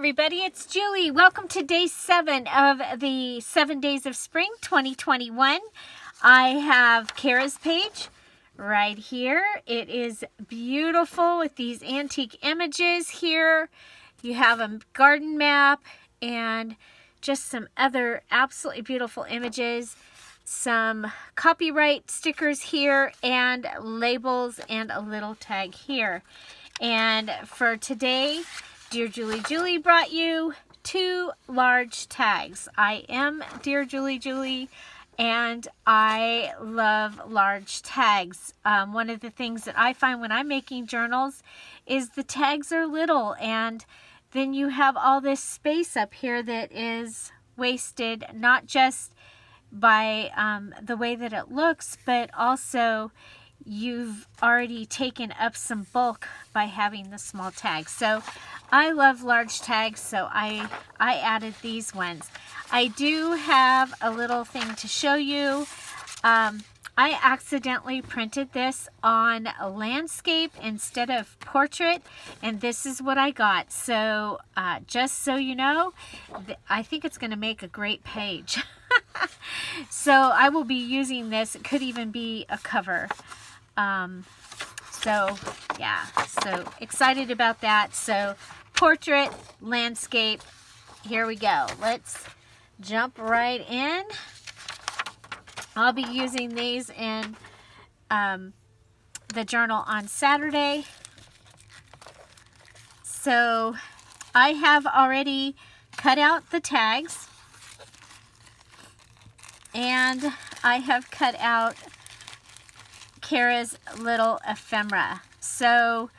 everybody, it's Julie. Welcome to day 7 of the 7 days of spring 2021. I have Cara's page right here. It is beautiful with these antique images here. You have a garden map and just some other absolutely beautiful images. Some copyright stickers here and labels and a little tag here. And for today, Dearjuliejulie brought you 2 large tags. I am Dearjuliejulie and I love large tags. One of the things that I find when I'm making journals is the tags are little, and then you have all this space up here that is wasted, not just by the way that it looks, but also you've already taken up some bulk by having the small tags. So I love large tags, so I added these ones. I do have a little thing to show you. I accidentally printed this on a landscape instead of portrait, and this is what I got. So just so you know, I think it's going to make a great page. So I will be using this. It could even be a cover. So yeah, so excited about that. So portrait, landscape, here we go. Let's jump right in. I'll be using these in the journal on Saturday. So I have already cut out the tags, and I have cut out Cara's little ephemera. So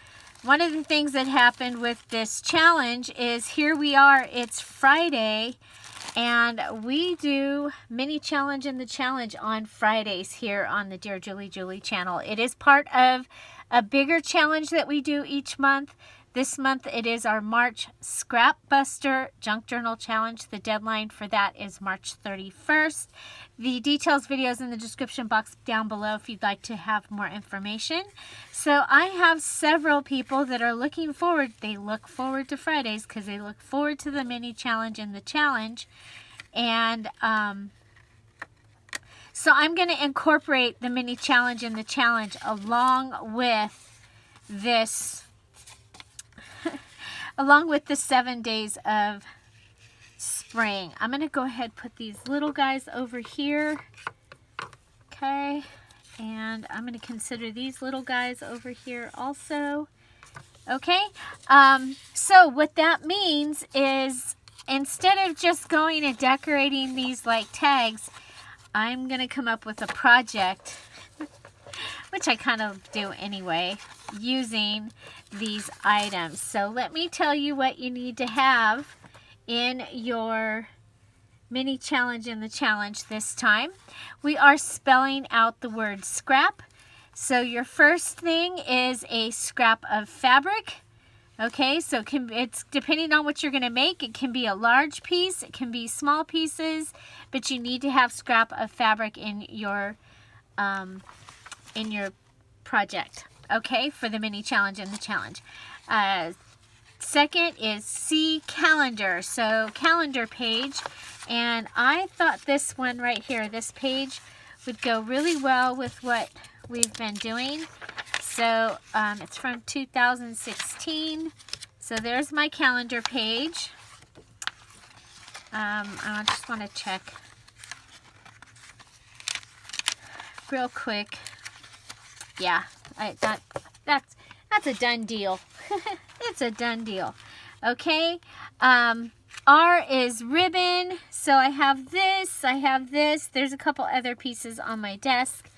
one of the things that happened with this challenge is here we are, it's Friday, and we do mini challenge in the challenge on Fridays here on the Dearjuliejulie channel. It is part of a bigger challenge that we do each month. This month it is our March Scrap Buster Junk Journal Challenge. The deadline for that is March 31st. The details videos in the description box down below if you'd like to have more information. So I have several people that are looking forward. They look forward to Fridays because they look forward to the mini challenge and the challenge. And so I'm going to incorporate the mini challenge and the challenge along with this along with the 7 days of spring. I'm going to go ahead and put these little guys over here. Okay. And I'm going to consider these little guys over here also. Okay. So what that means is instead of just going and decorating these like tags, I'm going to come up with a project, which I kind of do anyway, using these items. So let me tell you what you need to have in your mini challenge in the challenge this time. We are spelling out the word scrap. So your first thing is a scrap of fabric. Okay, so it's depending on what you're going to make. It can be a large piece, it can be small pieces, but you need to have scrap of fabric in your project, okay, for the mini challenge and the challenge. Second is C, calendar. So calendar page, and I thought this one right here, this page, would go really well with what we've been doing. So it's from 2016. So there's my calendar page. I just want to check real quick. Yeah, that's a done deal. It's a done deal. Okay. R is ribbon. So I have this. I have this. There's a couple other pieces on my desk.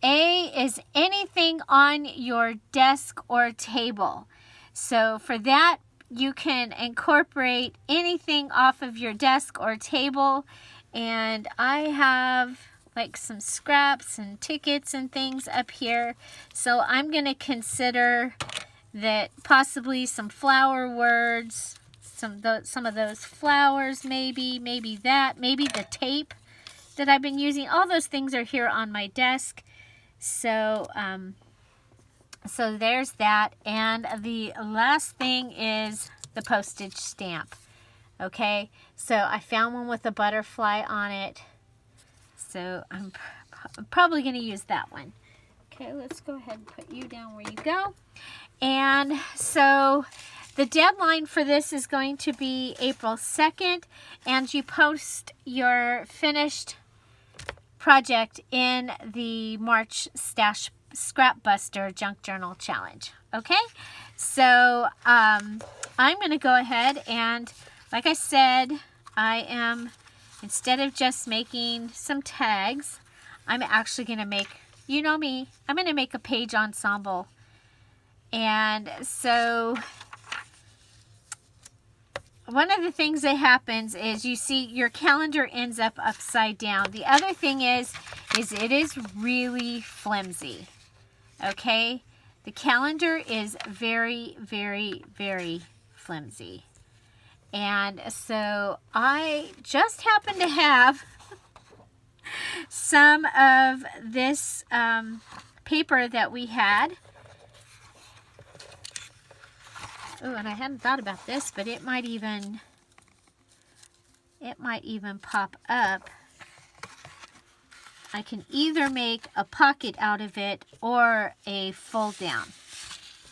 A is anything on your desk or table. So for that, you can incorporate anything off of your desk or table. And I have like some scraps and tickets and things up here. So I'm going to consider that possibly some flower words, some of those flowers, maybe that, maybe the tape that I've been using. All those things are here on my desk. So so there's that. And the last thing is the postage stamp. Okay, so I found one with a butterfly on it. So I'm probably going to use that one. Okay, let's go ahead and put you down where you go. And so the deadline for this is going to be April 2nd. And you post your finished project in the March Stash Scrap Buster Junk Journal Challenge. Okay, so I'm going to go ahead and, like I said, I am, instead of just making some tags, I'm actually going to make, you know me, I'm going to make a page ensemble. And so one of the things that happens is you see your calendar ends up upside down. The other thing is it is really flimsy. Okay? The calendar is very, very, very flimsy. And so I just happen to have some of this paper that we had. Oh, and I hadn't thought about this, but it might even pop up. I can either make a pocket out of it or a fold down.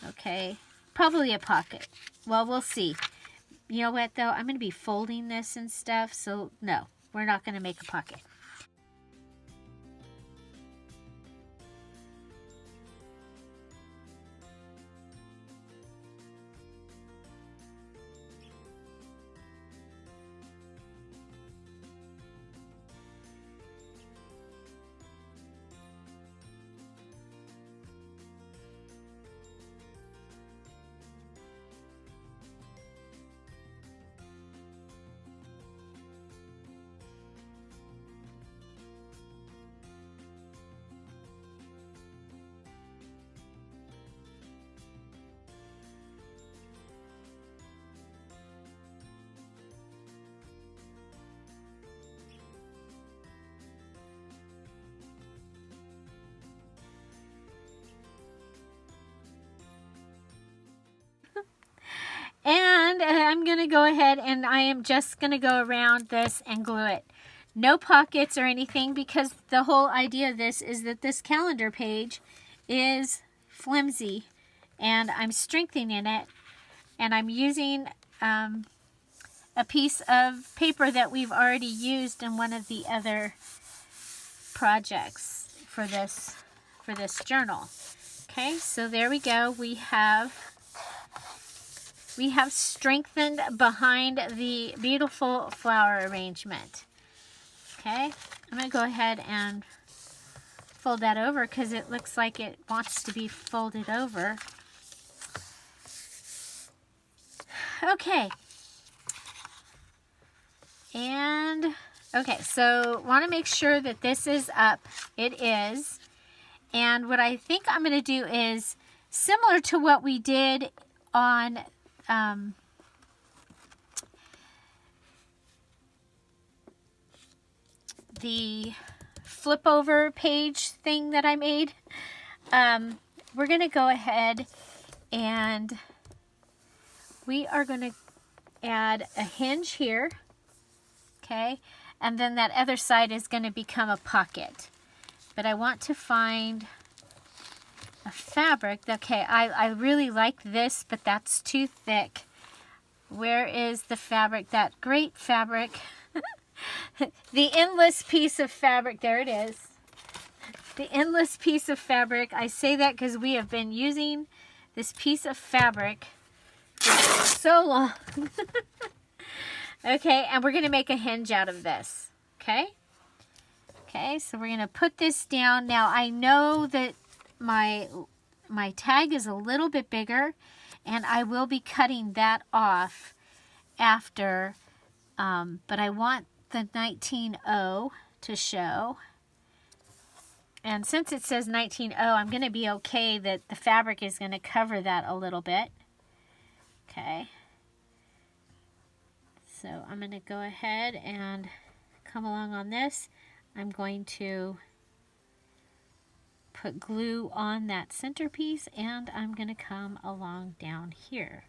Okay, probably a pocket. Well, we'll see. You know what, though? I'm going to be folding this and stuff, so no, we're not going to make a pocket. And I'm going to go ahead and I am just going to go around this and glue it. No pockets or anything, because the whole idea of this is that this calendar page is flimsy and I'm strengthening it, and I'm using a piece of paper that we've already used in one of the other projects for this journal. Okay, so there we go. We have strengthened behind the beautiful flower arrangement. Okay, I'm going to go ahead and fold that over because it looks like it wants to be folded over. Okay. And, okay, so want to make sure that this is up. It is. And what I think I'm going to do is similar to what we did on the flip over page thing that I made. We're going to go ahead and we are going to add a hinge here. Okay, and then that other side is going to become a pocket. But I want to find a fabric. Okay, I really like this, but that's too thick. Where is the fabric? That great fabric. The endless piece of fabric. There it is. The endless piece of fabric. I say that because we have been using this piece of fabric for so long. Okay, and we're going to make a hinge out of this. Okay? Okay, so we're going to put this down. Now, I know that my tag is a little bit bigger, and I will be cutting that off after, but I want the 19.0 to show. And since it says 19.0, I'm going to be okay that the fabric is going to cover that a little bit. Okay. So I'm going to go ahead and come along on this. I'm going to put glue on that centerpiece, and I'm going to come along down here.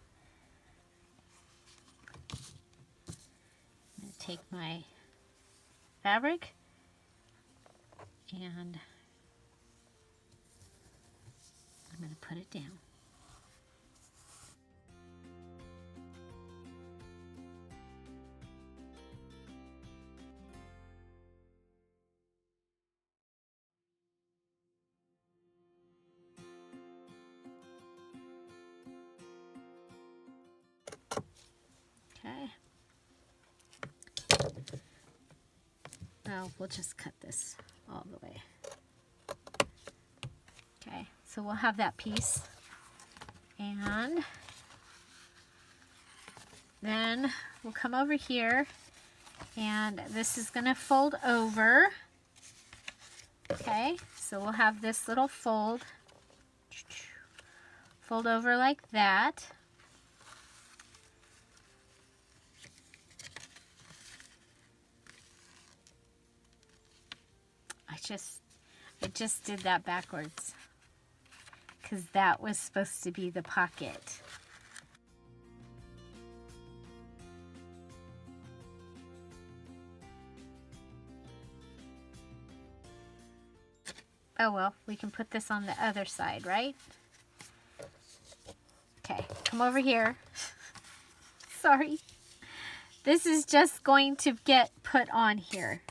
take my fabric and I'm going to put it down. Okay. Now we'll just cut this all the way. Okay, so we'll have that piece. And then we'll come over here and this is going to fold over. Okay, so we'll have this little fold over like that. I just did that backwards because that was supposed to be the pocket. Oh well, we can put this on the other side, right? Okay, come over here. Sorry. This is just going to get put on here.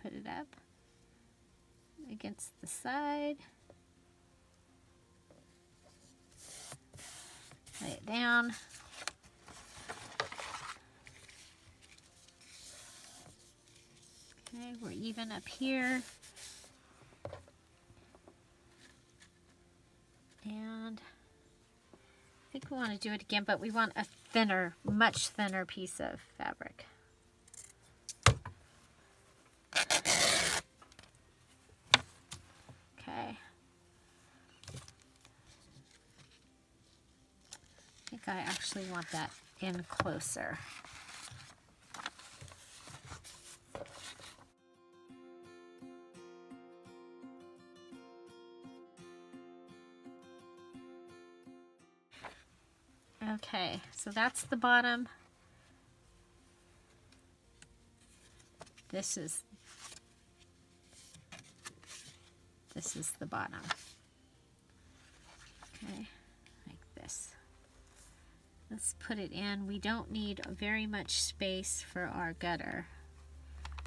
Put it up against the side. Lay it down. Okay, we're even up here. And I think we want to do it again, but we want a thinner, much thinner piece of fabric. Okay. I think I actually want that in closer. Okay, so that's the bottom. This is the bottom. Okay, like this. Let's put it in. We don't need very much space for our gutter.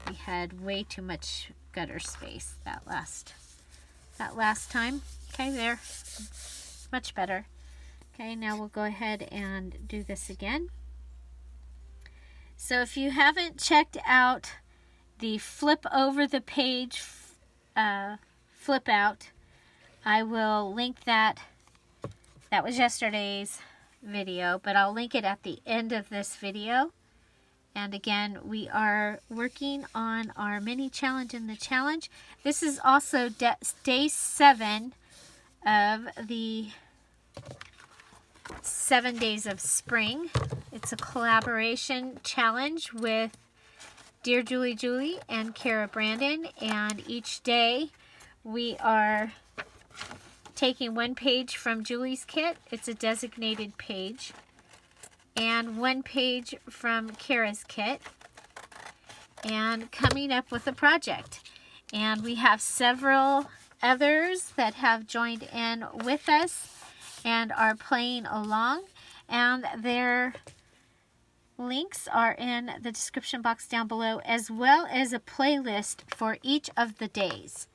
We had way too much gutter space that last time. Okay, there. Much better. Okay, now we'll go ahead and do this again. So if you haven't checked out the flip over the page flip out, I will link that. That was yesterday's video, but I'll link it at the end of this video. And again, we are working on our mini challenge in the challenge. This is also day 7 of the 7 days of spring. It's a collaboration challenge with Dearjuliejulie and Cara Brandon, and each day we are taking one page from Julie's kit. It's a designated page, and one page from Cara's kit, and coming up with a project. And we have several others that have joined in with us and are playing along, and their links are in the description box down below, as well as a playlist for each of the days.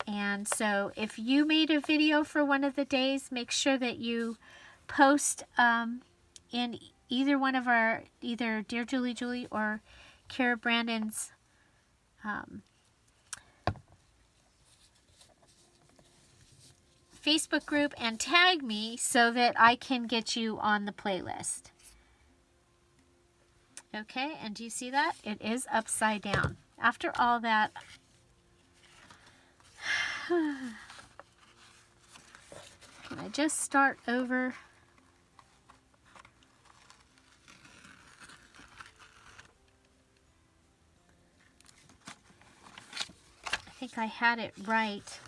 And so if you made a video for one of the days, make sure that you post in either one of our, either Dearjuliejulie or Cara Brandon's Facebook group, and tag me so that I can get you on the playlist. Okay, and do you see that? It is upside down. After all that, can I just start over? I think I had it right.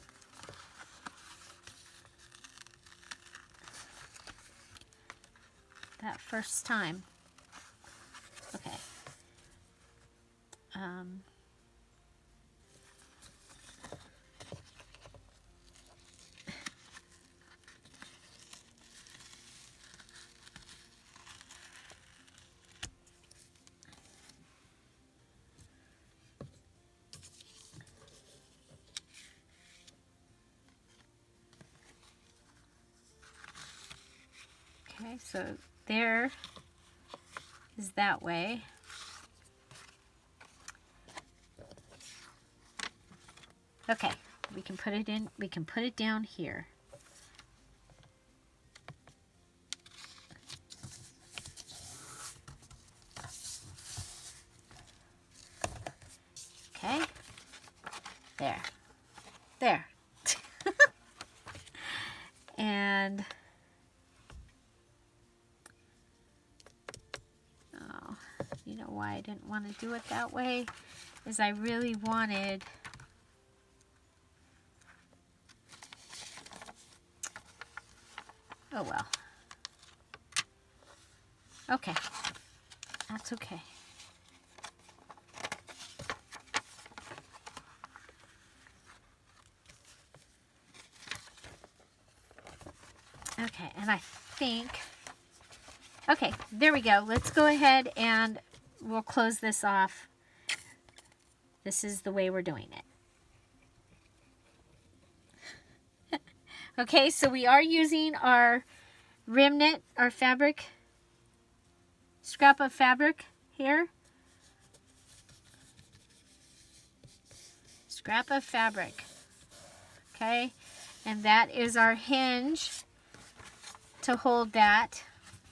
That first time. Okay. Okay, so there is that way. Okay, we can put it in, we can put it down here. Okay, there, there. And oh, you know why I didn't want to do it that way is I really wanted oh well. Okay, that's okay. Okay, and I think, okay, there we go. Let's go ahead and we'll close this off. This is the way we're doing it. Okay, so we are using our remnant, our fabric, scrap of fabric here. Scrap of fabric. Okay, and that is our hinge to hold that.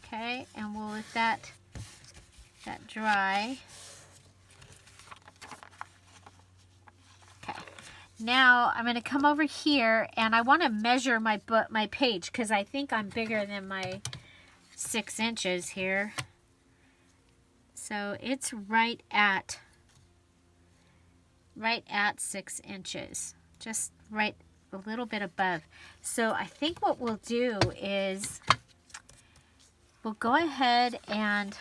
Okay, and we'll let that dry. Okay, now I'm going to come over here and I want to measure my page because I think I'm bigger than my 6 inches here. So it's right at 6 inches, just right a little bit above. So I think what we'll do is we'll go ahead and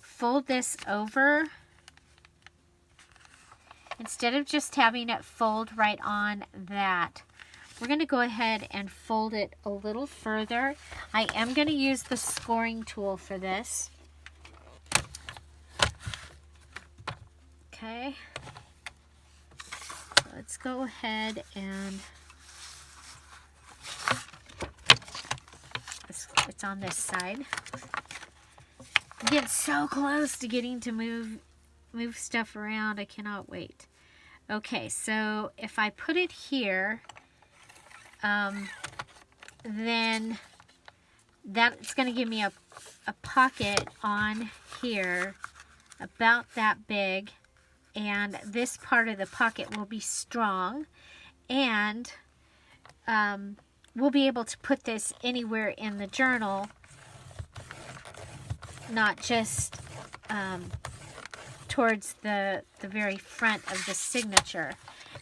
fold this over. Instead of just having it fold right on that, we're going to go ahead and fold it a little further. I am going to use the scoring tool for this. Okay. So let's go ahead and it's on this side. I'm getting so close to getting to move stuff around. I cannot wait. Okay, so if I put it here, then that's going to give me a pocket on here about that big, and this part of the pocket will be strong, and we'll be able to put this anywhere in the journal, not just towards the very front of the signature.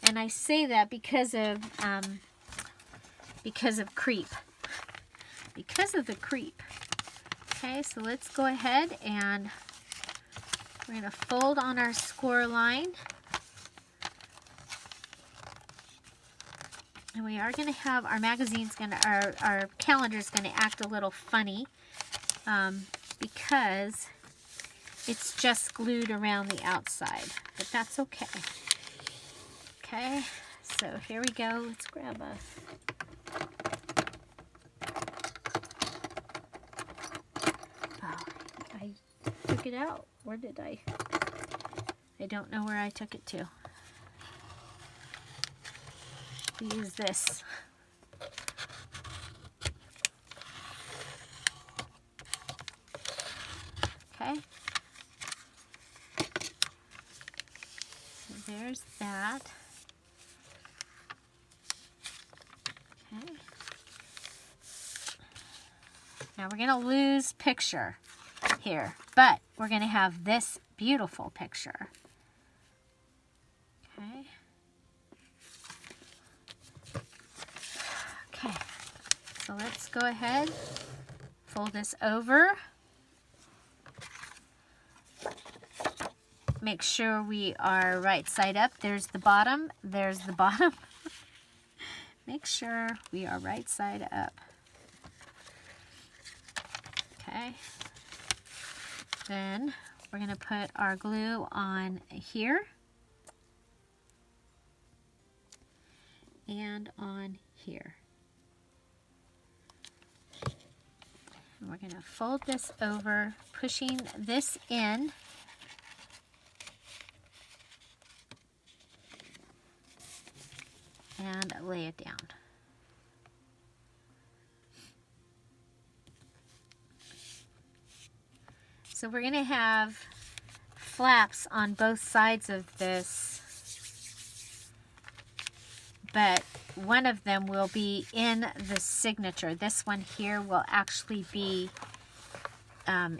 And I say that because of creep. Because of the creep. Okay, so let's go ahead and we're going to fold on our score line. And we are going to have our magazine's going to, our calendar's going to act a little funny because it's just glued around the outside, but that's okay. Okay, so here we go. Let's grab a I took it out. Where did I don't know where I took it to. Use this. Okay. So there's that. Okay. Now we're going to lose picture here, but we're going to have this beautiful picture. Okay. Okay, so let's go ahead, fold this over. Make sure we are right side up. There's the bottom, there's the bottom. Make sure we are right side up. Okay. Then we're going to put our glue on here and on here. And we're going to fold this over, pushing this in. And lay it down. So we're going to have flaps on both sides of this, but one of them will be in the signature. This one here will actually be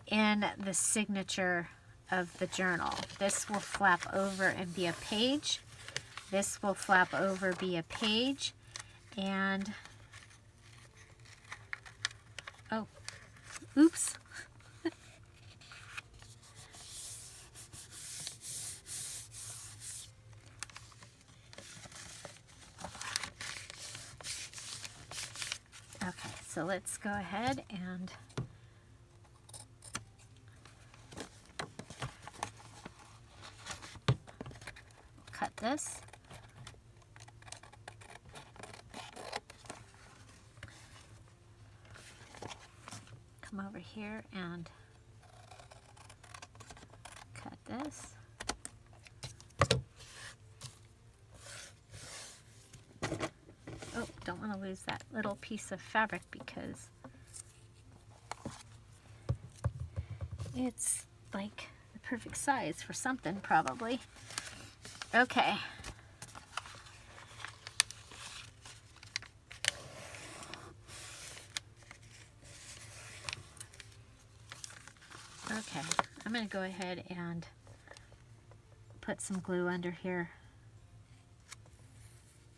in the signature of the journal. This will flap over and be a page. This will flap over, be a page, and, oh, oops. Okay, so let's go ahead and cut this. Come over here and cut this. Oh, don't want to lose that little piece of fabric because it's like the perfect size for something probably. Okay. Okay, I'm going to go ahead and put some glue under here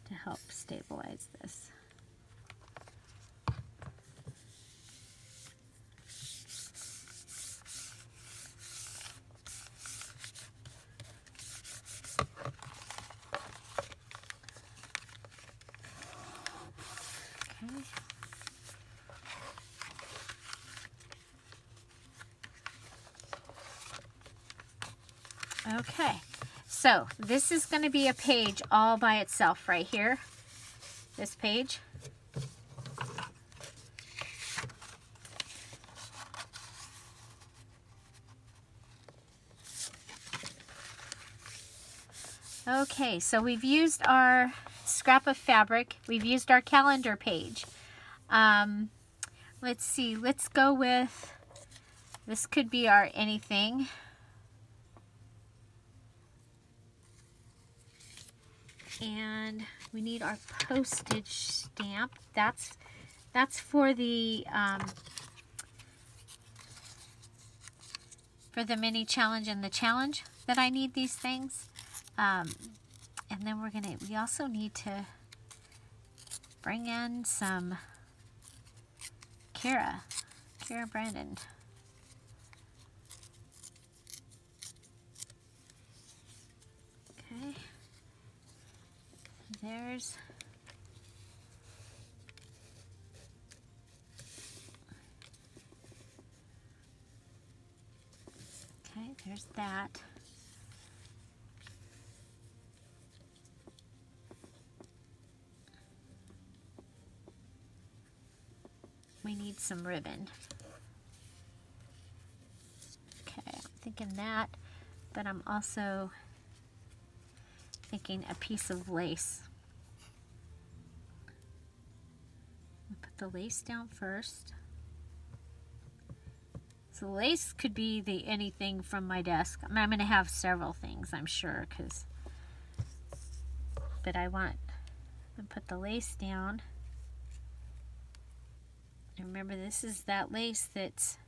to help stabilize this. Okay. Okay, so this is going to be a page all by itself right here, this page. Okay, so we've used our scrap of fabric, we've used our calendar page. Let's see, let's go with, this could be our anything. And we need our postage stamp. That's for the mini challenge and the challenge that I need these things. And then we also need to bring in some Cara Brandon. Okay. There's that. We need some ribbon. Okay, I'm thinking that, but I'm also thinking a piece of lace. I'll put the lace down first. So lace could be anything from my desk. I'm going to have several things, I'm sure, but I want to put the lace down. And remember, this is that lace that's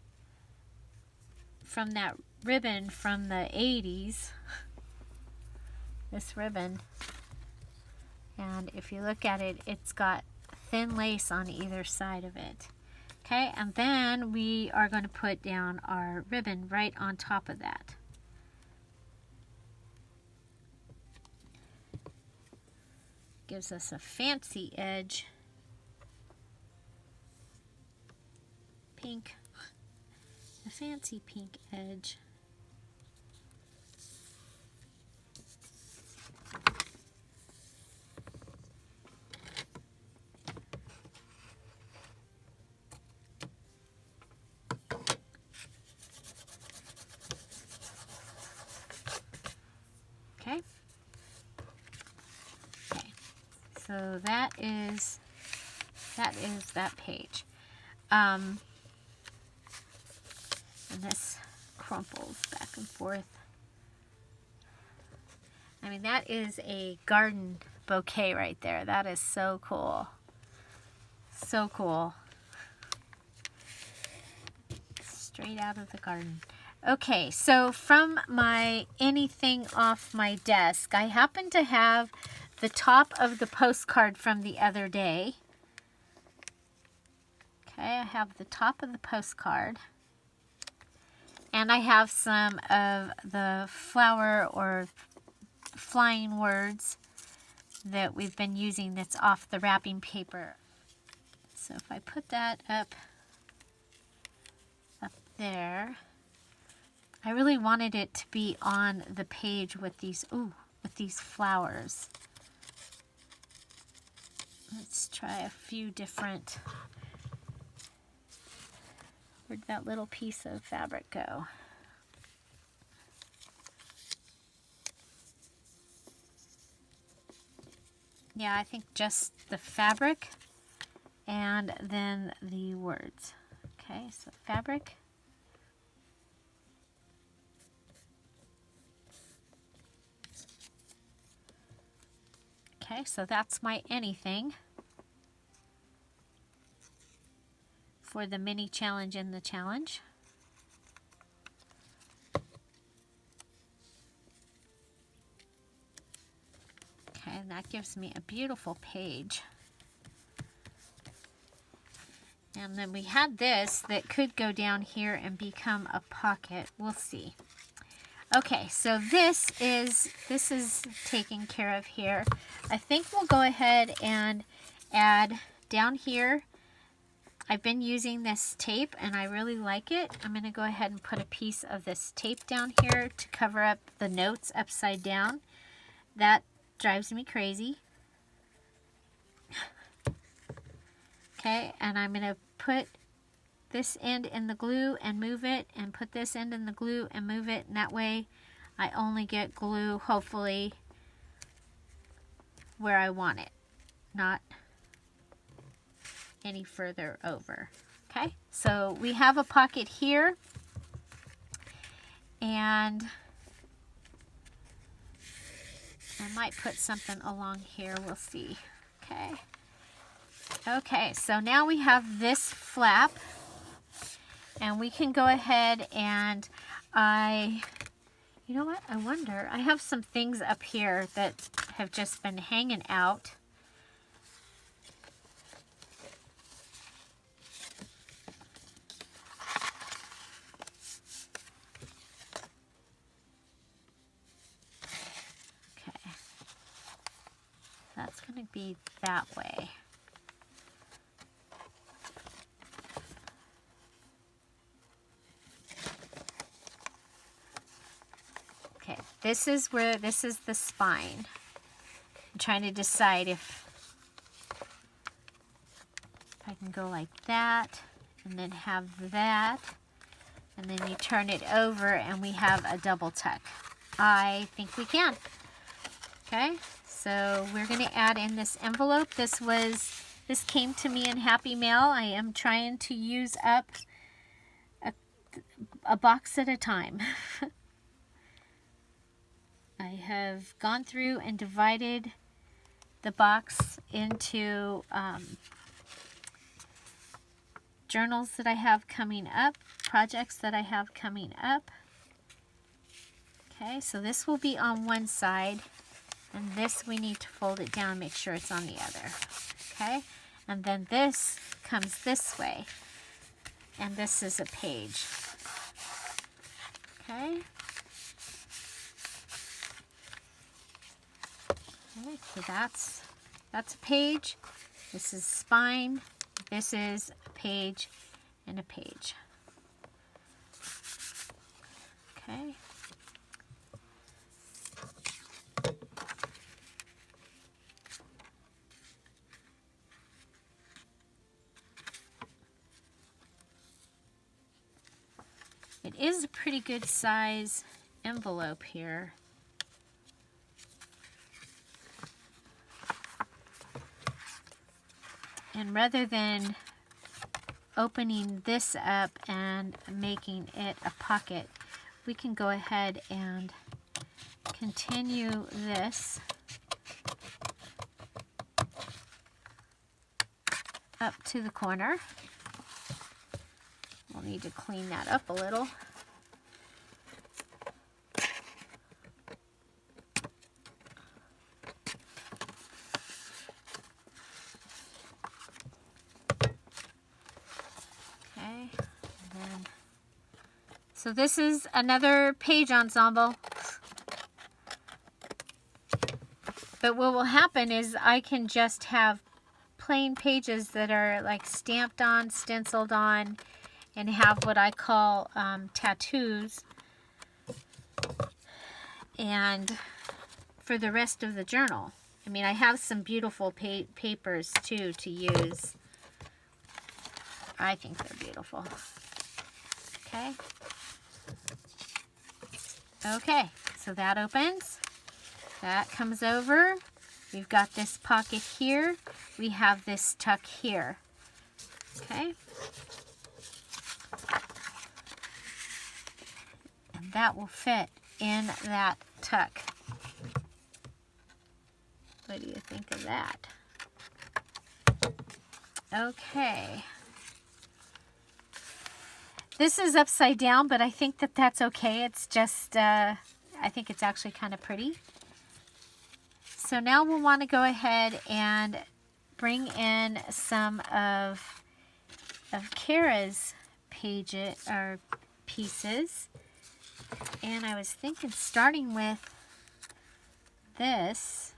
from that ribbon from the 80s. this ribbon. And if you look at it, it's got thin lace on either side of it. Okay, and then we are going to put down our ribbon right on top of that. Gives us a fancy edge. Pink. A fancy pink edge. Okay. Okay. So that is that page. And this crumples back and forth. I mean, that is a garden bouquet right there. That is so cool. So cool. Straight out of the garden. Okay, so from my anything off my desk, I happen to have the top of the postcard from the other day. Okay, I have the top of the postcard. And I have some of the flower or flying words that we've been using that's off the wrapping paper. So if I put that up there, I really wanted it to be on the page with these, with these flowers. Let's try a few different. Where'd that little piece of fabric go? Yeah, I think just the fabric and then the words. Okay, so fabric. Okay, so that's my anything for the mini challenge in the challenge. Okay, and that gives me a beautiful page. And then we had this that could go down here and become a pocket. We'll see. Okay, so this is taken care of here. I think we'll go ahead and add down here. I've been using this tape and I really like it. I'm going to go ahead and put a piece of this tape down here to cover up the notes upside down. That drives me crazy. Okay, and I'm going to put this end in the glue and move it, and put this end in the glue and move it, and that way I only get glue, hopefully, where I want it, not any further over. Okay, so we have a pocket here, and I might put something along here, we'll see. Okay. Okay, so now we have this flap, and we can go ahead and you know what, I wonder, I have some things up here that have just been hanging out. Okay, that's going to be that way. This is the spine. I'm trying to decide if I can go like that, and then have that, and then you turn it over and we have a double tuck. I think we can. Okay, so we're going to add in this envelope. This came to me in Happy Mail. I am trying to use up a box at a time. I have gone through and divided the box into journals that I have coming up, projects that I have coming up. Okay, so this will be on one side, And this we need to fold it down, make sure it's on the other. Okay? And then this comes this way. And this is a page. Okay? Okay, so that's a page. This is spine. This is a page and a page. Okay. It is a pretty good size envelope here. And rather than opening this up and making it a pocket, we can go ahead and continue this up to the corner. We'll need to clean that up a little. So this is another page ensemble. But what will happen is I can just have plain pages that are like stamped on, stenciled on, and have what I call tattoos. And for the rest of the journal. I mean, I have some beautiful papers too to use. I think they're beautiful. Okay. Okay, so that opens. That comes over. We've got this pocket here. We have this tuck here. Okay. And that will fit in that tuck. What do you think of that? Okay. This is upside down, but I think that that's okay. It's just, I think it's actually kind of pretty. So now we'll want to go ahead and bring in some of Cara's pages or pieces. And I was thinking starting with this,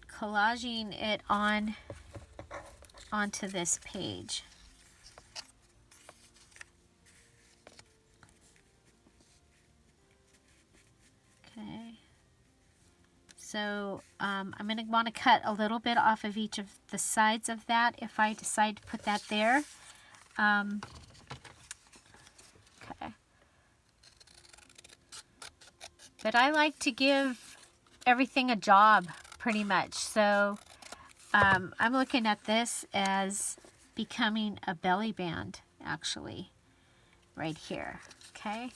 collaging it onto this page. Okay, so I'm going to want to cut a little bit off of each of the sides of that if I decide to put that there. Okay. But I like to give everything a job pretty much. So I'm looking at this as becoming a belly band actually right here. Okay.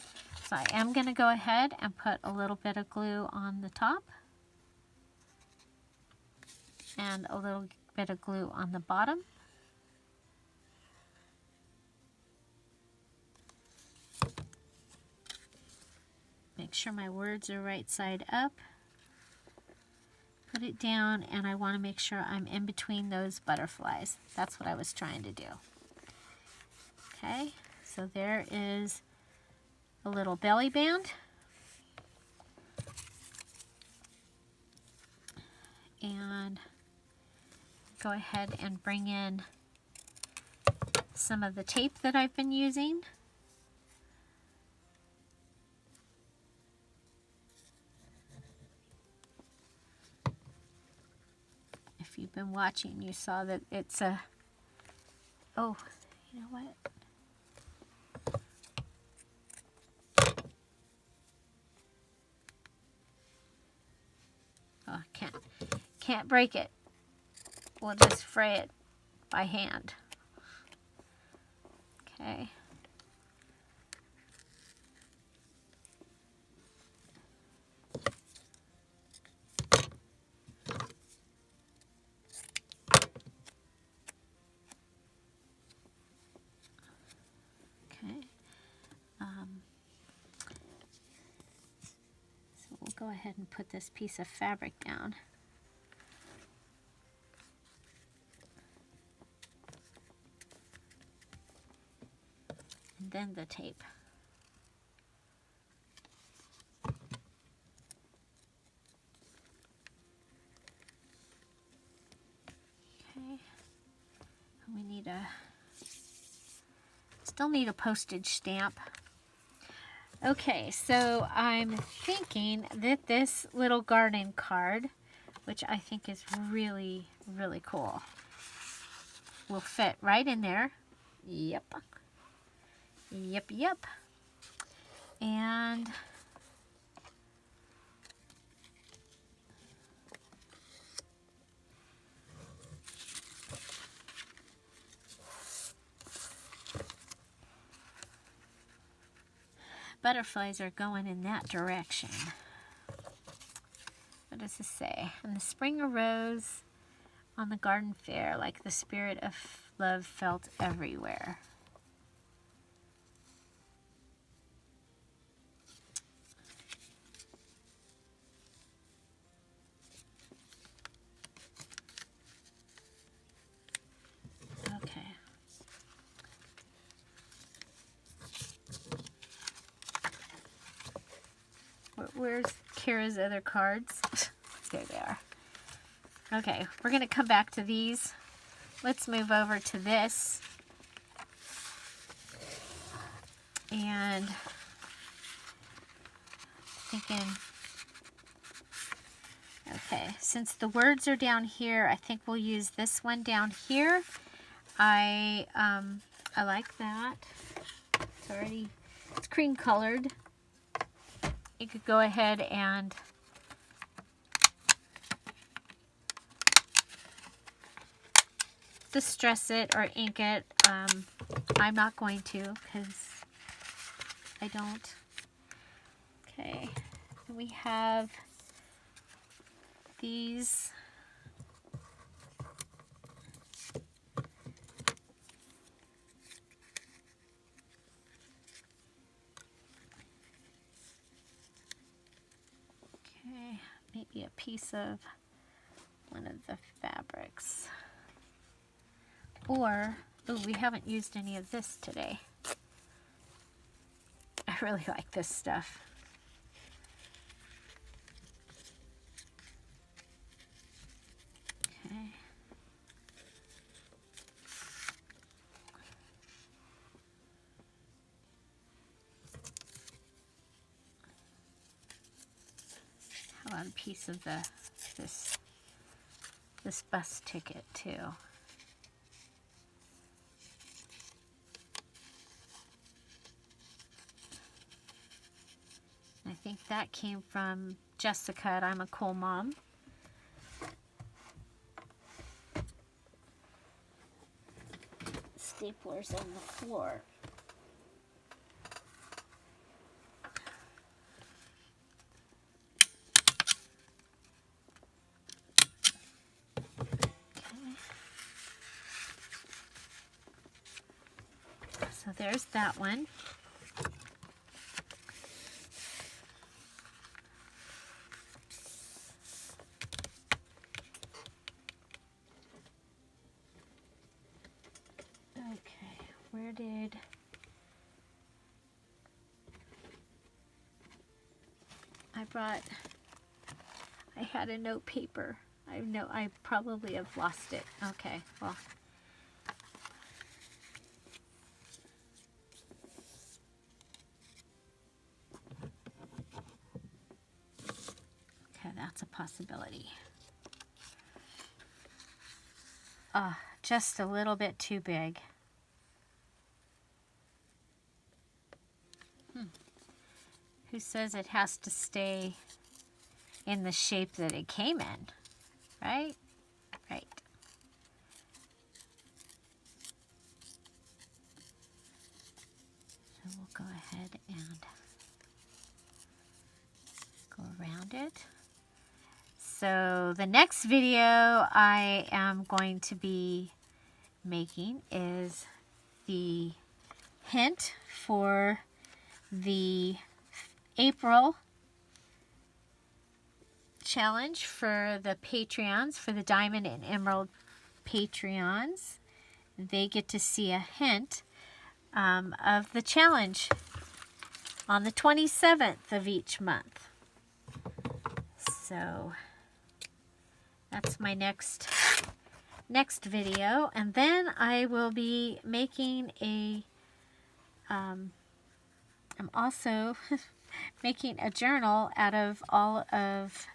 So I am going to go ahead and put a little bit of glue on the top and a little bit of glue on the bottom. Make sure my words are right side up. Put it down, and I want to make sure I'm in between those butterflies. That's what I was trying to do. Okay, so there is a little belly band. And go ahead and bring in some of the tape that I've been using. If you've been watching, you saw that it's a, oh, you know what? Oh, can't break it. We'll just fray it by hand. Okay. Okay. So go ahead and put this piece of fabric down. And then the tape. Okay. We need still need a postage stamp. Okay, so I'm thinking that this little garden card, which I think is really, really cool, will fit right in there. Yep. Yep, yep. And butterflies are going in that direction. What does this say? And the spring arose on the garden fair like the spirit of love felt everywhere. Okay. Where's Cara's other cards? There they are. Okay, we're going to come back to these. Let's move over to this. And thinking, okay, since the words are down here, I think we'll use this one down here. I like that. It's cream colored. You could go ahead and distress it or ink it. I'm not going to because I don't. Okay, we have these. Okay, maybe a piece of one of the fabrics. Or, oh, we haven't used any of this today. I really like this stuff. Okay. How about a piece of this bus ticket too? I think that came from Jessica at I'm a Cool Mom. Staplers on the floor. Okay. So there's that one. Where did I had a note paper. I probably have lost it. Okay, well. Okay, that's a possibility. Just a little bit too big. Who says it has to stay in the shape that it came in, right? Right. So we'll go ahead and go around it. So the next video I am going to be making is the hint for the April challenge for the Patreons, for the Diamond and Emerald Patreons. They get to see a hint of the challenge on the 27th of each month. So that's my next video, and then I will be making a I'm also making a journal out of all of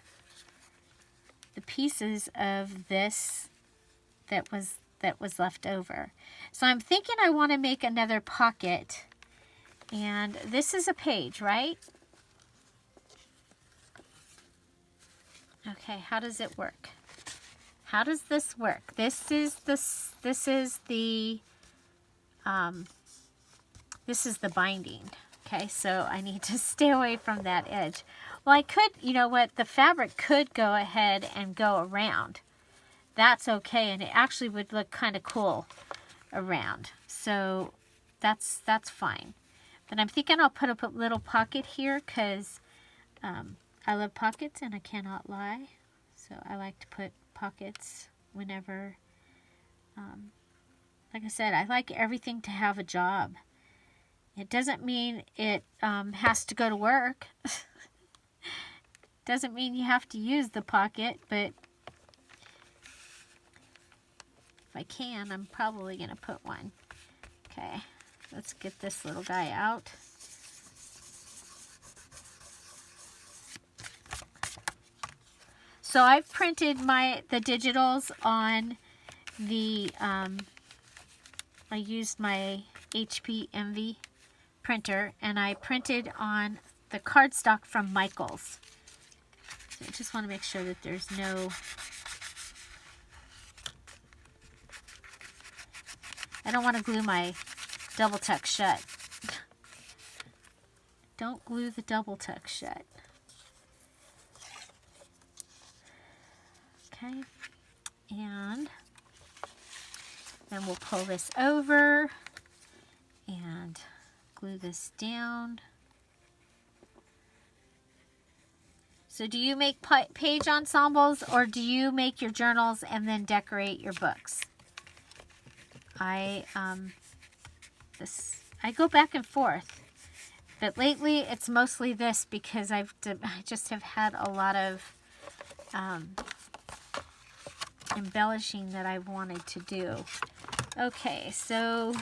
the pieces of this that was left over. So I'm thinking I want to make another pocket, and this is a page, right? Okay, how does it work? How does this work? This is the binding. Okay, so I need to stay away from that edge. Well, I could, you know what, the fabric could go ahead and go around. That's okay, and it actually would look kind of cool around. So that's fine. But I'm thinking I'll put a little pocket here because I love pockets and I cannot lie. So I like to put pockets whenever, like I said, I like everything to have a job. It doesn't mean it has to go to work. Doesn't mean you have to use the pocket, but if I can, I'm probably going to put one. Okay, let's get this little guy out. So I've printed the digitals on the, I used my HP Envy printer, and I printed on the cardstock from Michaels. So I just want to make sure that there's no, I don't want to glue my double tuck shut. Don't glue the double tuck shut. Okay, and then we'll pull this over and glue this down. So do you make page ensembles, or do you make your journals and then decorate your books? I go back and forth, but lately it's mostly this because I just have had a lot of embellishing that I wanted to do. Okay, so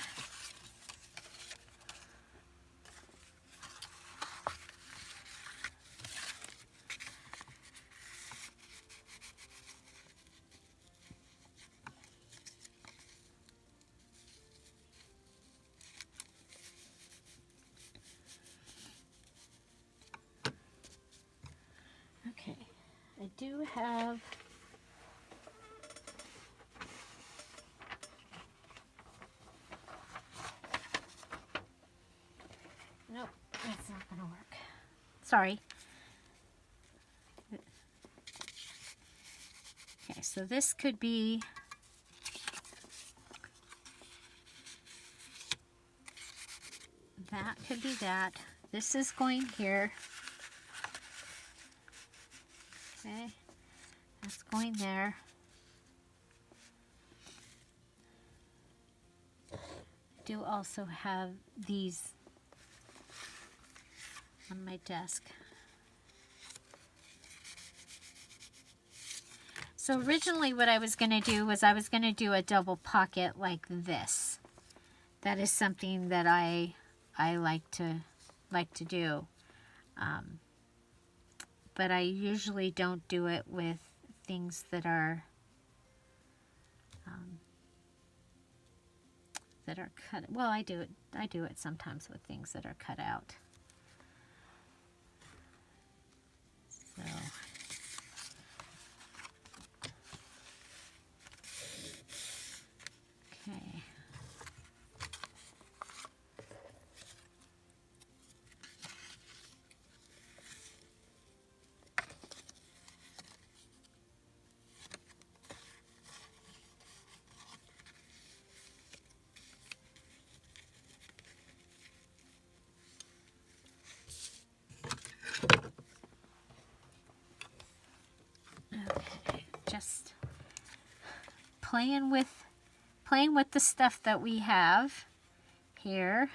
okay, I do have nope, that's not gonna work. Sorry. Okay, so this could be that, could be that. This is going here. Okay, that's going there. I do also have these on my desk. So originally what I was going to do was I was going to do a double pocket like this. That is something that I like to do. But I usually don't do it with things that are cut. Well, I do it sometimes with things that are cut out. So okay. just playing with the stuff that we have here.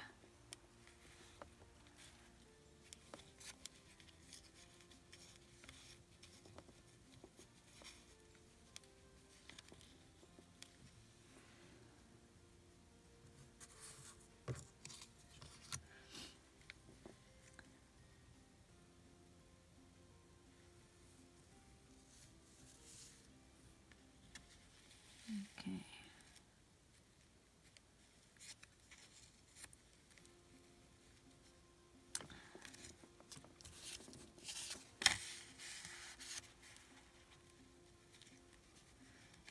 Okay.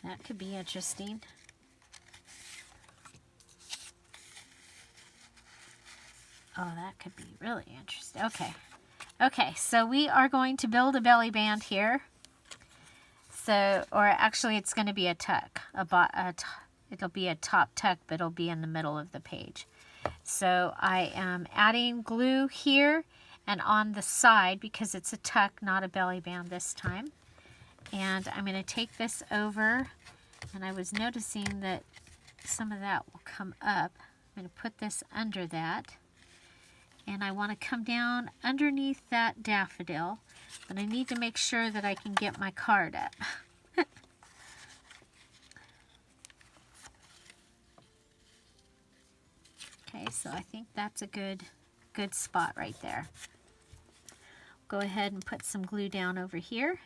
That could be interesting. Oh, that could be really interesting. Okay. Okay, so we are going to build a belly band here. So, or actually it's going to be a tuck. It'll be a top tuck, but it'll be in the middle of the page. So I am adding glue here and on the side because it's a tuck, not a belly band this time. And I'm going to take this over, and I was noticing that some of that will come up. I'm going to put this under that. And I want to come down underneath that daffodil, but I need to make sure that I can get my card up. Okay, so I think that's a good spot right there. Go ahead and put some glue down over here.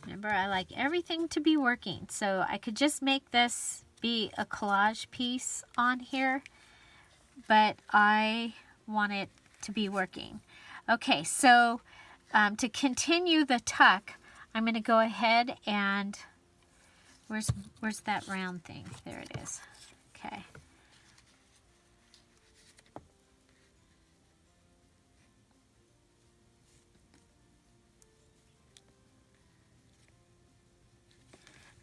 Remember, I like everything to be working, so I could just make this be a collage piece on here, but I want it to be working. Okay, so to continue the tuck, I'm going to go ahead and, where's that round thing? There it is. Okay.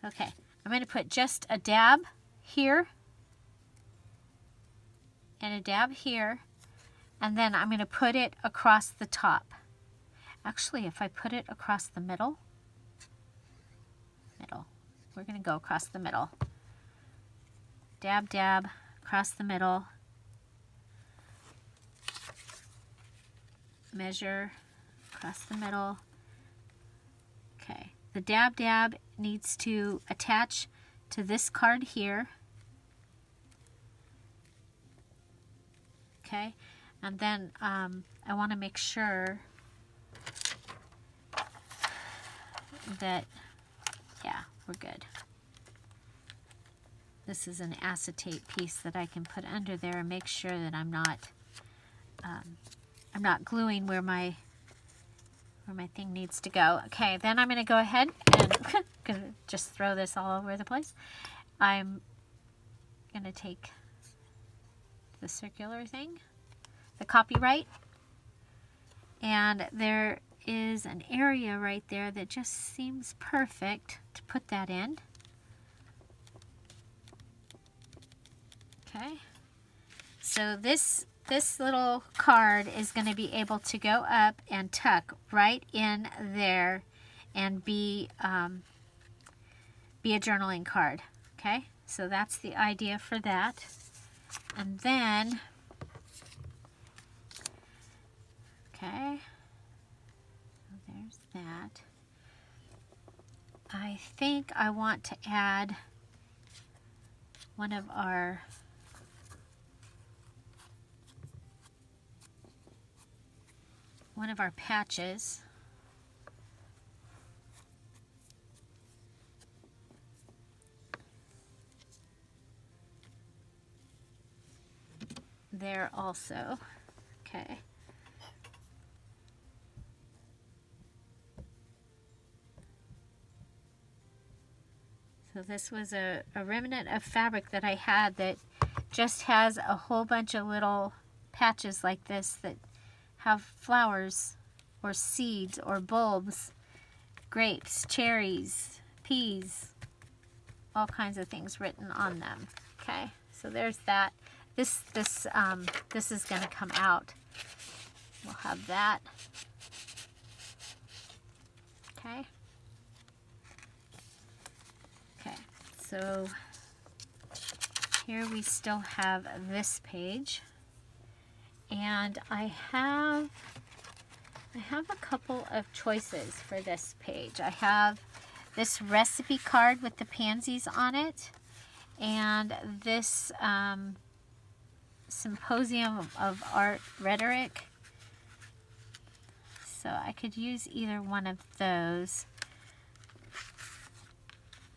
Okay, I'm going to put just a dab here and a dab here, and then I'm going to put it across the top. Actually, if I put it across the middle, we're going to go across the middle. Dab, dab, across the middle. Measure, across the middle. Okay, the dab, dab needs to attach to this card here. Okay, and then I want to make sure that, yeah, we're good. This is an acetate piece that I can put under there and make sure that I'm not gluing where my thing needs to go. Okay, then I'm going to go ahead and gonna just throw this all over the place. I'm going to take the circular thing, the copyright, and there is an area right there that just seems perfect to put that in. Okay, so this little card is going to be able to go up and tuck right in there and be a journaling card. Okay, so that's the idea for that. And then, okay, so there's that. I think I want to add one of our patches. There also. Okay. So this was a remnant of fabric that I had that just has a whole bunch of little patches like this that have flowers or seeds or bulbs, grapes, cherries, peas, all kinds of things written on them. Okay, so there's that. This is going to come out. We'll have that. Okay, So here we still have this page, and I have a couple of choices for this page. I have this recipe card with the pansies on it, and this Symposium of Art Rhetoric. So I could use either one of those.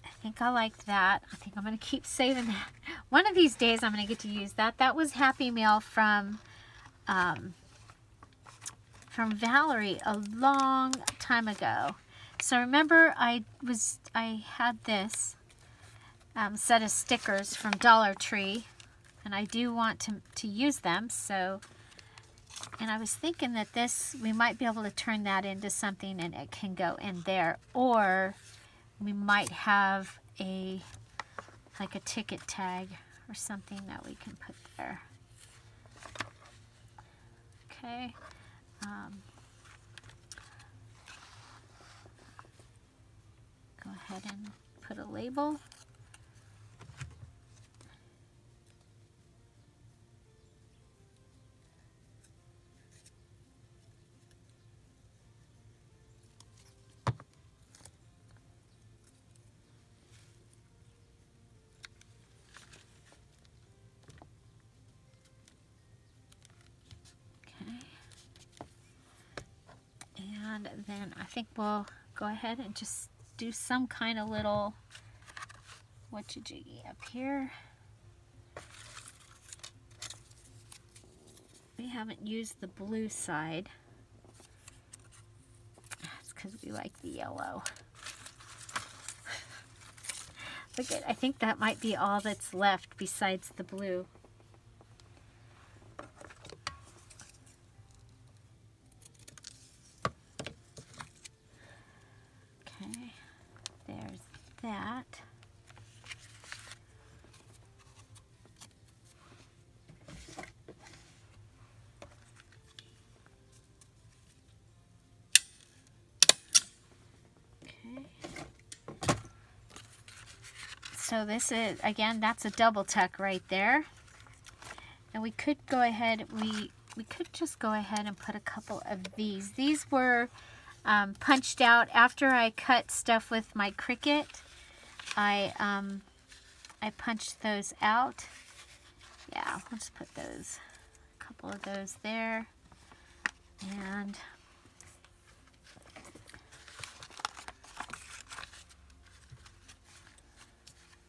I think I like that. I think I'm going to keep saving that. One of these days I'm going to get to use that. That was Happy Mail from Valerie a long time ago. So remember I had this set of stickers from Dollar Tree, and I do want to use them. So, and I was thinking that this, we might be able to turn that into something and it can go in there, or we might have like a ticket tag or something that we can put there. Okay. Go ahead and put a label. And then I think we'll go ahead and just do some kind of little whatcha-jiggy up here. We haven't used the blue side. That's because we like the yellow. Look at, I think that might be all that's left besides the blue. Okay, there's that. So this is, again, that's a double tuck right there. And we could go ahead, we could just go ahead and put a couple of these. These were punched out after I cut stuff with my Cricut. I punched those out. Yeah, we'll just put those, a couple of those there. And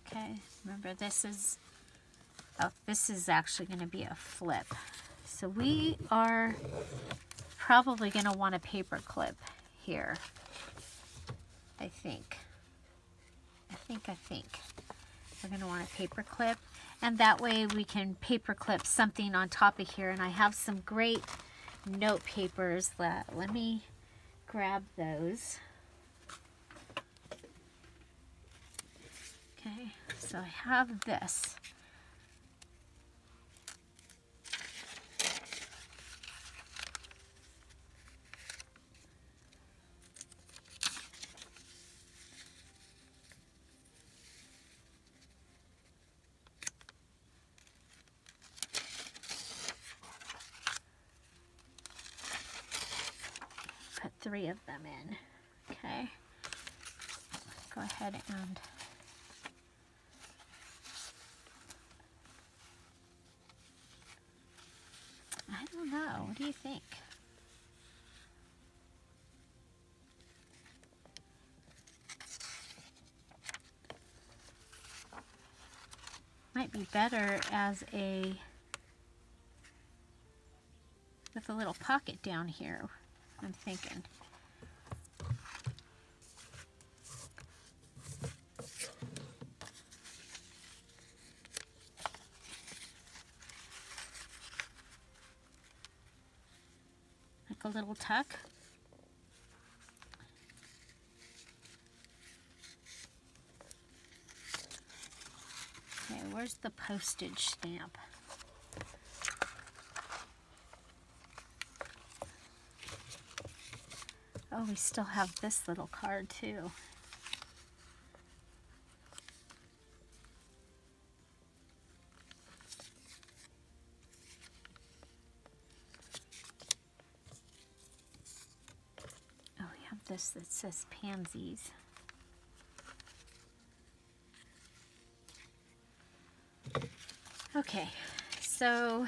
okay, remember this is, oh, this is actually going to be a flip. So we are probably going to want a paper clip here. I think. We're going to want a paper clip. And that way we can paper clip something on top of here. And I have some great note papers. Let me grab those. Okay, so I have this. Put 3 of them in. Okay, go ahead and I don't know. What do you think? Might be better as a, with a little pocket down here, I'm thinking. Like a little tuck. Okay, where's the postage stamp? Oh, we still have this little card too. this that says pansies. Okay, so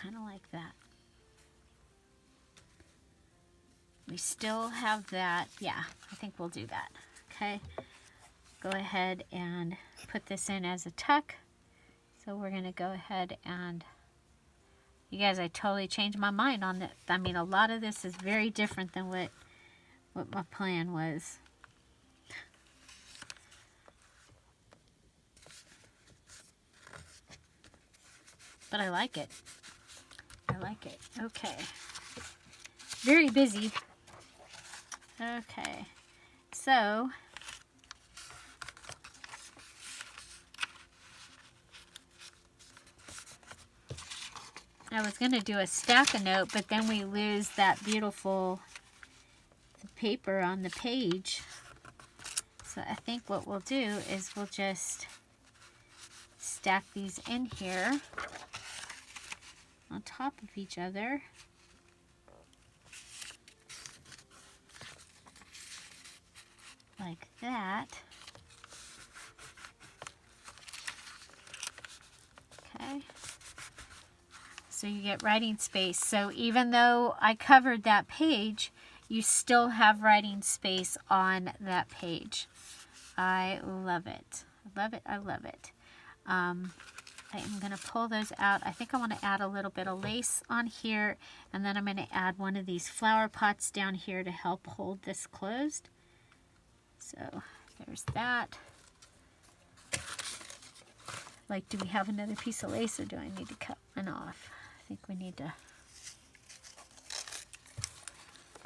kind of like that. We still have that. Yeah, I think we'll do that. Okay, go ahead and put this in as a tuck. So we're going to go ahead and, you guys, I totally changed my mind on it. I mean, a lot of this is very different than what my plan was. But I like it. I like it. Okay. Very busy. Okay. So, I was going to do a stack a note, but then we lose that beautiful paper on the page. So I think what we'll do is we'll just stack these in here on top of each other. Like that. Okay. So you get writing space. So even though I covered that page, you still have writing space on that page. I love it. I love it. I love it. I'm going to pull those out. I think I want to add a little bit of lace on here, and then I'm going to add one of these flower pots down here to help hold this closed. So there's that. Like, do we have another piece of lace, or do I need to cut one off? I think we need to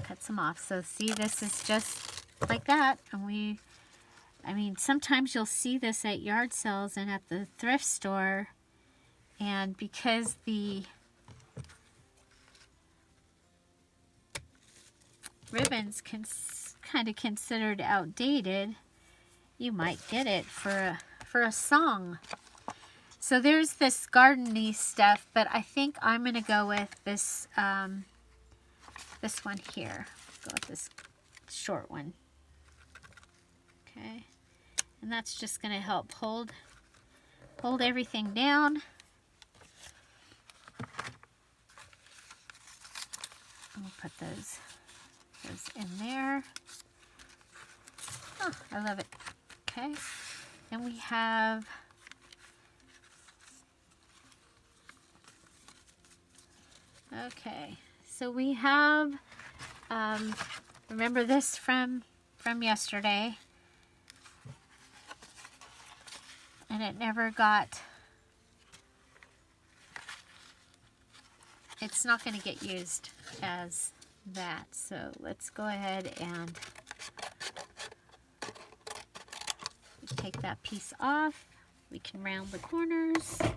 cut some off. So see, this is just like that. And I mean, sometimes you'll see this at yard sales and at the thrift store. And because the ribbon's kind of considered outdated, you might get it for a song. So there's this garden-y stuff, but I think I'm going to go with this this one here. Go with this short one. Okay. And that's just going to help hold everything down. I'll put those in there. Oh, I love it. Okay. Then we have okay. So we have remember this from yesterday, and it never got, it's not going to get used as that. So let's go ahead and take that piece off. We can round the corners. We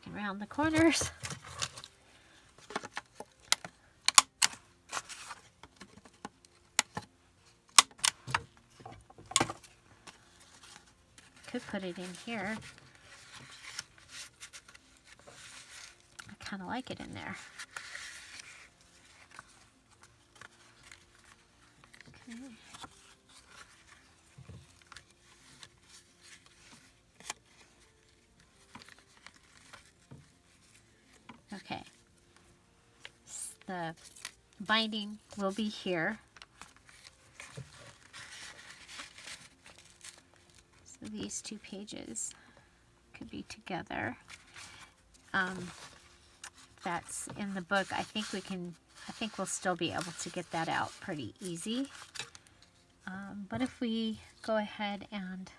can round the corners. Could put it in here. I kind of like it in there. Okay. Okay. The binding will be here. So these two pages could be together. That's in the book. I think we'll still be able to get that out pretty easy. But if we go ahead and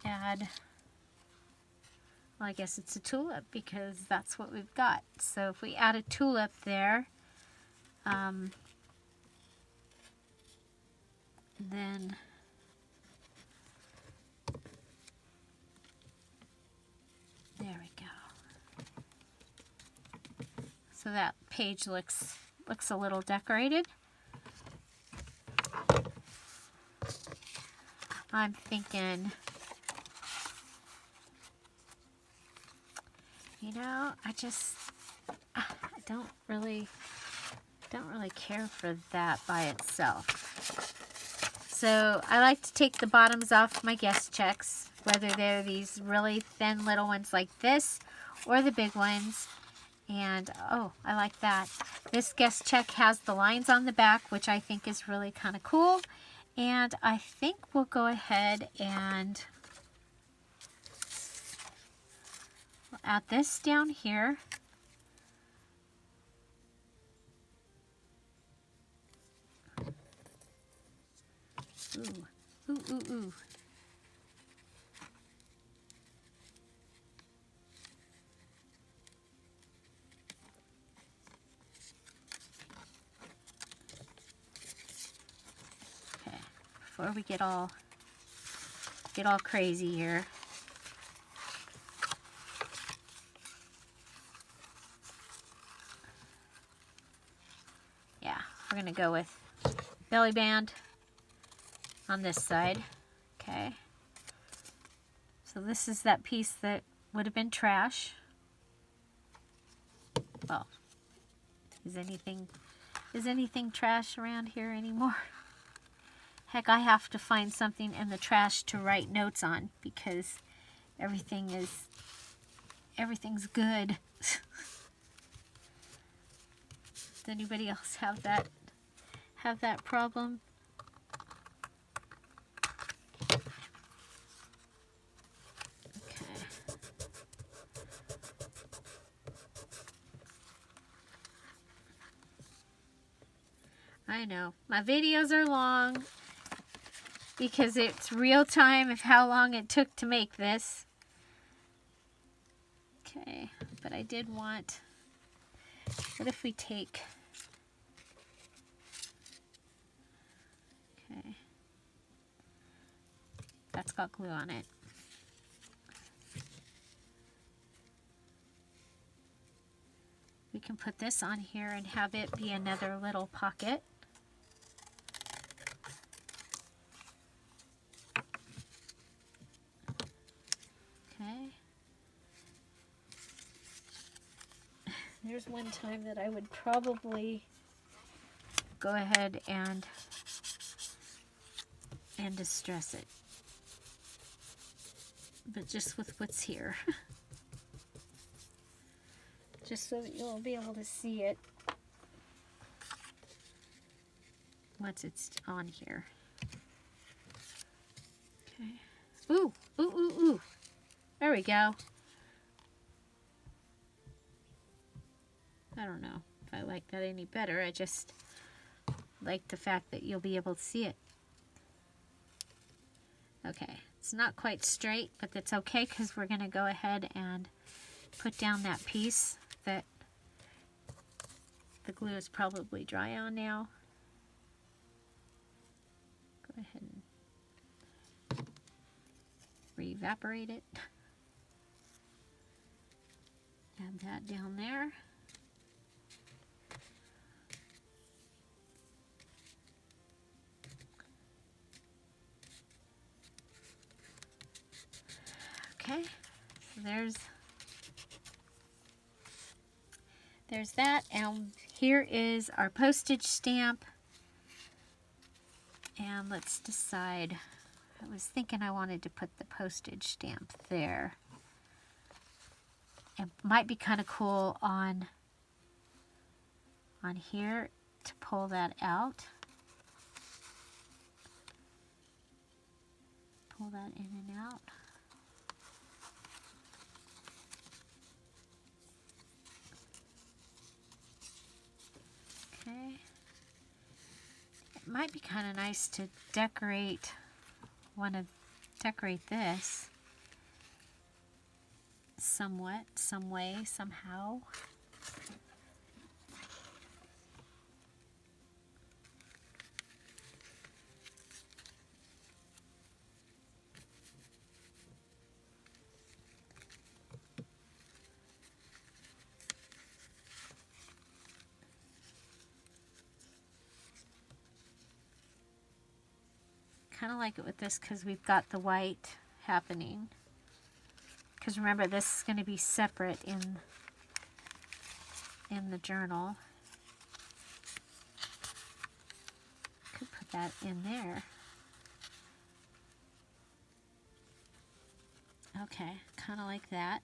add, well, I guess it's a tulip because that's what we've got. So if we add a tulip there, then there we go. So that page looks a little decorated. I'm thinking You know, I don't really care for that by itself. So I like to take the bottoms off my guest checks, whether they're these really thin little ones like this or the big ones. And oh, I like that. This guest check has the lines on the back, which I think is really kind of cool. And I think we'll go ahead and we'll add this down here. Ooh, ooh, ooh, ooh. Okay, before we get all crazy here. Yeah, we're gonna go with belly band on this side. Okay. So this is that piece that would have been trash. Well, is anything trash around here anymore? Heck, I have to find something in the trash to write notes on because everything's good. Does anybody else have that problem? I know, my videos are long because it's real time of how long it took to make this. Okay, but I did want, what if we take, okay, that's got glue on it. We can put this on here and have it be another little pocket. Okay. There's one time that I would probably go ahead and distress it. But just with what's here. Just so that you'll be able to see it once it's on here. Okay. Ooh, ooh, ooh, ooh. There we go. I don't know if I like that any better. I just like the fact that you'll be able to see it. Okay, it's not quite straight, but that's okay because we're going to go ahead and put down that piece that the glue is probably dry on now. Go ahead and re-evaporate it. Add that down there. Okay, so there's that, and here is our postage stamp. And let's decide. I was thinking I wanted to put the postage stamp there. It might be kind of cool on here to pull that out. Pull that in and out. Okay. It might be kind of nice to decorate this somewhat, some way, somehow. Kind of like it with this because we've got the white happening. because remember, this is going to be separate in the journal. Could put that in there. Okay, kind of like that.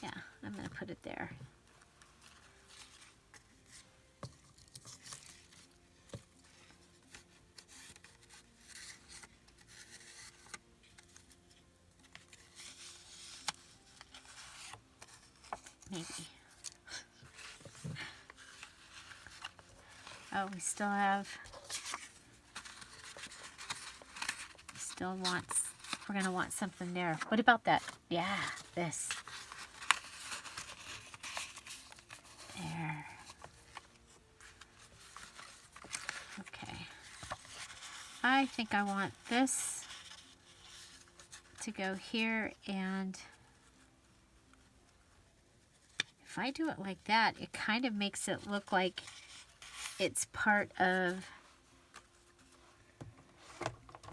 Yeah, I'm going to put it there. Maybe. Oh, we still we're going to want something there. What about that? Yeah, this. There. Okay. I think I want this to go here, and if I do it like that, it kind of makes it look like it's part of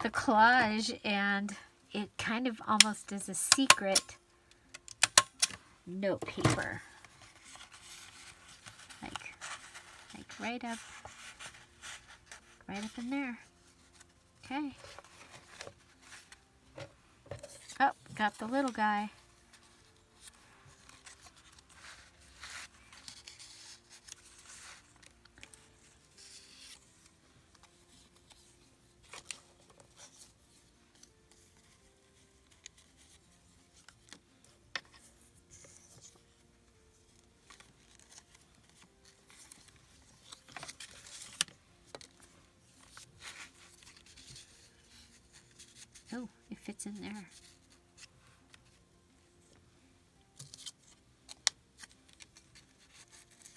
the collage, and it kind of almost is a secret note paper. Like right up in there. Okay. Oh, got the little guy. Oh, it fits in there.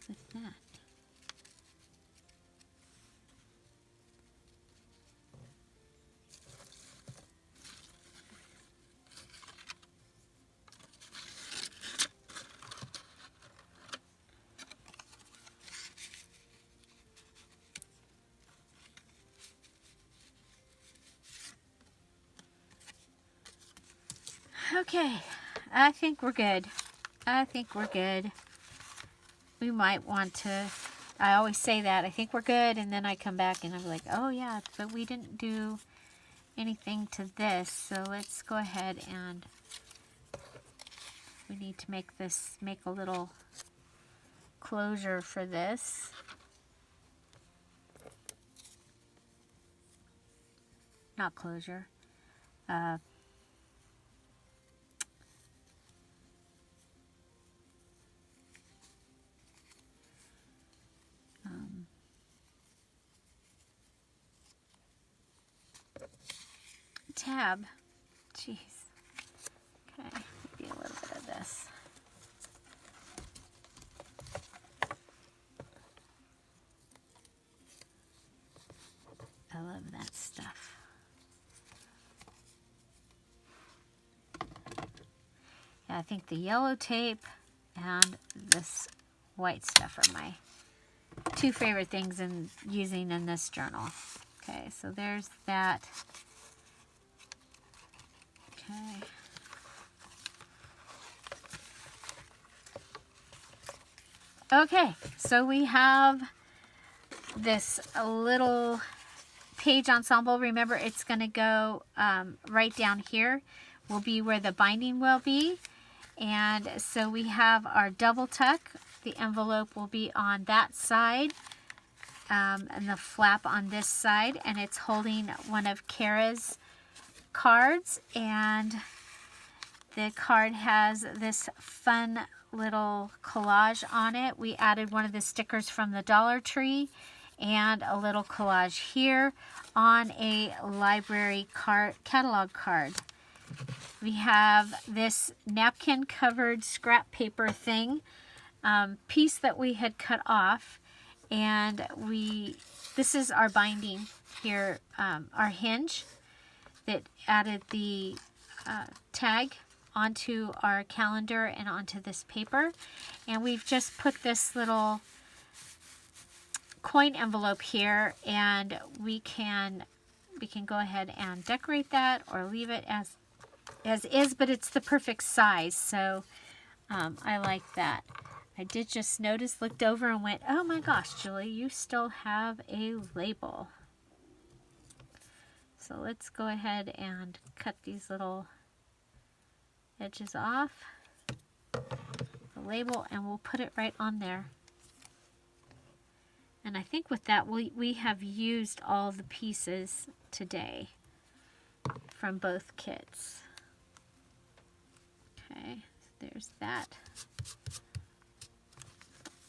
Like that. Okay, I think we're good. I think we're good. We might want to, I always say that, I think we're good, and then I come back and I'm like, oh yeah, but we didn't do anything to this, so let's go ahead and we need to make a little closure for this. Not closure. Tab. Jeez. Okay, maybe a little bit of this. I love that stuff. Yeah, I think the yellow tape and this white stuff are my two favorite things in using in this journal. Okay, so there's that. Okay. Okay, so we have this little page ensemble. Remember, it's going to go right down here will be where the binding will be. And so we have our double tuck. The envelope will be on that side, and the flap on this side, and it's holding one of Cara's cards, and the card has this fun little collage on it. We added one of the stickers from the Dollar Tree and a little collage here on a library card, catalog card. We have this napkin covered scrap paper thing, piece that we had cut off, and this is our binding here, our hinge that added the tag onto our calendar and onto this paper. And we've just put this little coin envelope here, and we can go ahead and decorate that or leave it as as is, but it's the perfect size. So I like that. I did just notice, looked over and went, oh my gosh, Julie, you still have a label. So let's go ahead and cut these little edges off the label, and we'll put it right on there. And I think with that, we have used all the pieces today from both kits. Okay, so there's that.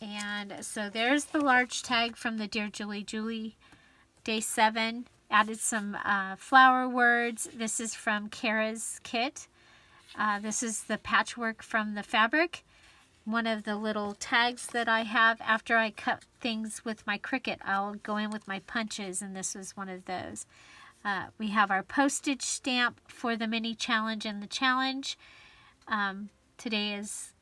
And so there's the large tag from the Dearjuliejulie Day 7. Added some flower words. This is from Cara's kit. This is the patchwork from the fabric. One of the little tags that I have after I cut things with my Cricut, I'll go in with my punches, and this was one of those. We have our postage stamp for the mini challenge and the challenge. Today is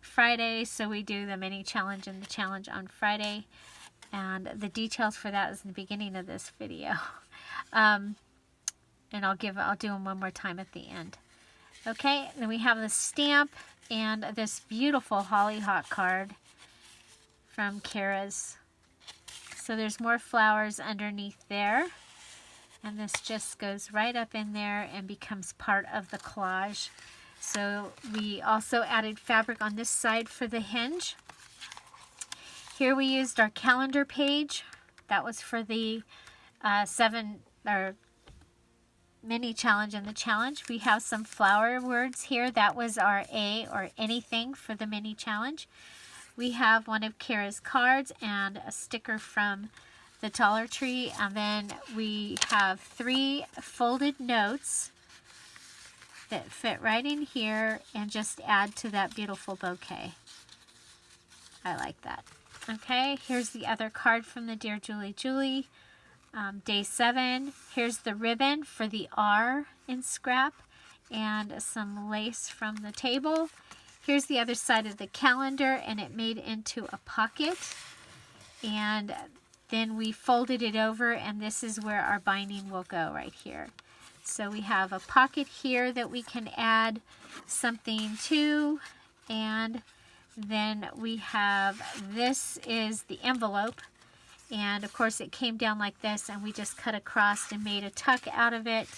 Friday, so we do the mini challenge and the challenge on Friday, and the details for that is in the beginning of this video. And I'll do them one more time at the end. Okay, then we have the stamp and this beautiful hollyhock card from Cara's. So there's more flowers underneath there, and this just goes right up in there and becomes part of the collage. So we also added fabric on this side for the hinge. Here we used our calendar page. That was for the mini challenge and the challenge. We have some flower words here. That was our A or anything for the mini challenge. We have one of Cara's cards and a sticker from the Dollar Tree. And then we have 3 folded notes that fit right in here and just add to that beautiful bouquet. I like that. Okay, here's the other card from the Dearjuliejulie. Day 7. Here's the ribbon for the R in scrap and some lace from the table. Here's the other side of the calendar, and it made into a pocket. And then we folded it over, and this is where our binding will go right here. So we have a pocket here that we can add something to, and then we have, this is the envelope. And of course it came down like this, and we just cut across and made a tuck out of it.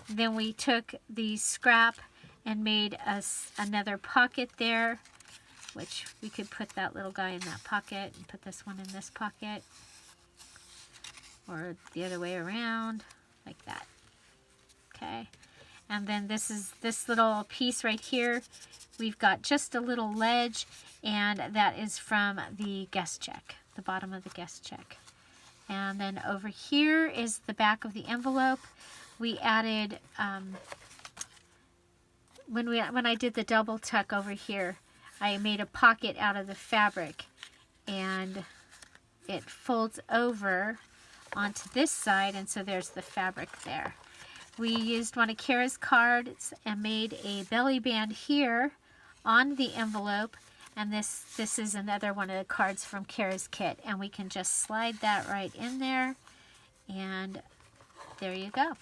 Then we took the scrap and made us another pocket there, which we could put that little guy in that pocket and put this one in this pocket, or the other way around, like that. Okay, and then this little piece right here, we've got just a little ledge, and that is from the guest check, the bottom of the guest check. And then over here is the back of the envelope. We added, when I did the double tuck over here, I made a pocket out of the fabric, and it folds over onto this side, and so there's the fabric there. We used one of Cara's cards and made a belly band here on the envelope, and this is another one of the cards from Cara's kit, and we can just slide that right in there, and there you go.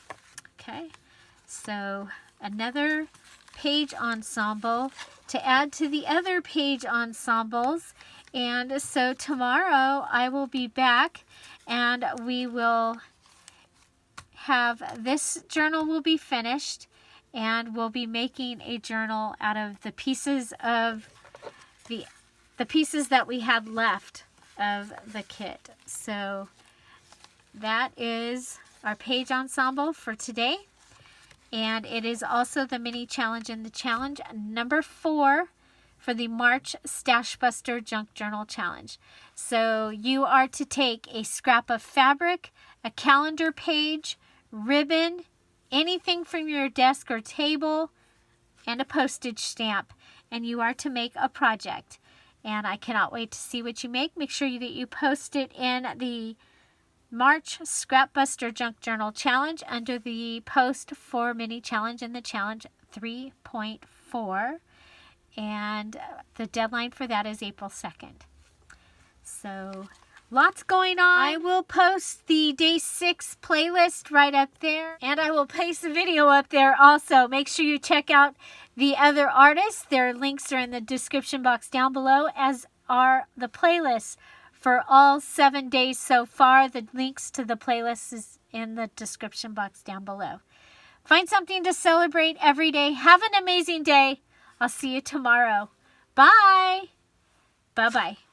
Okay, so another page ensemble to add to the other page ensembles. And so tomorrow I will be back, and we will have, this journal will be finished, and we'll be making a journal out of the pieces of the pieces that we had left of the kit. So that is our page ensemble for today, and it is also the mini challenge and the challenge number 4 for the March Stash Buster Junk Journal Challenge. So you are to take a scrap of fabric, a calendar page, ribbon, anything from your desk or table, and a postage stamp, and you are to make a project. And I cannot wait to see what you make. Make sure that you post it in the March Scrap Buster Junk Journal Challenge under the post for Mini Challenge and the Challenge 3.4. And the deadline for that is April 2nd. So Lots going on. I will post the day 6 playlist right up there. And I will paste the video up there also. Make sure you check out the other artists. Their links are in the description box down below, as are the playlists for all 7 days so far. The links to the playlist is in the description box down below. Find something to celebrate every day. Have an amazing day. I'll see you tomorrow. Bye. Bye-bye.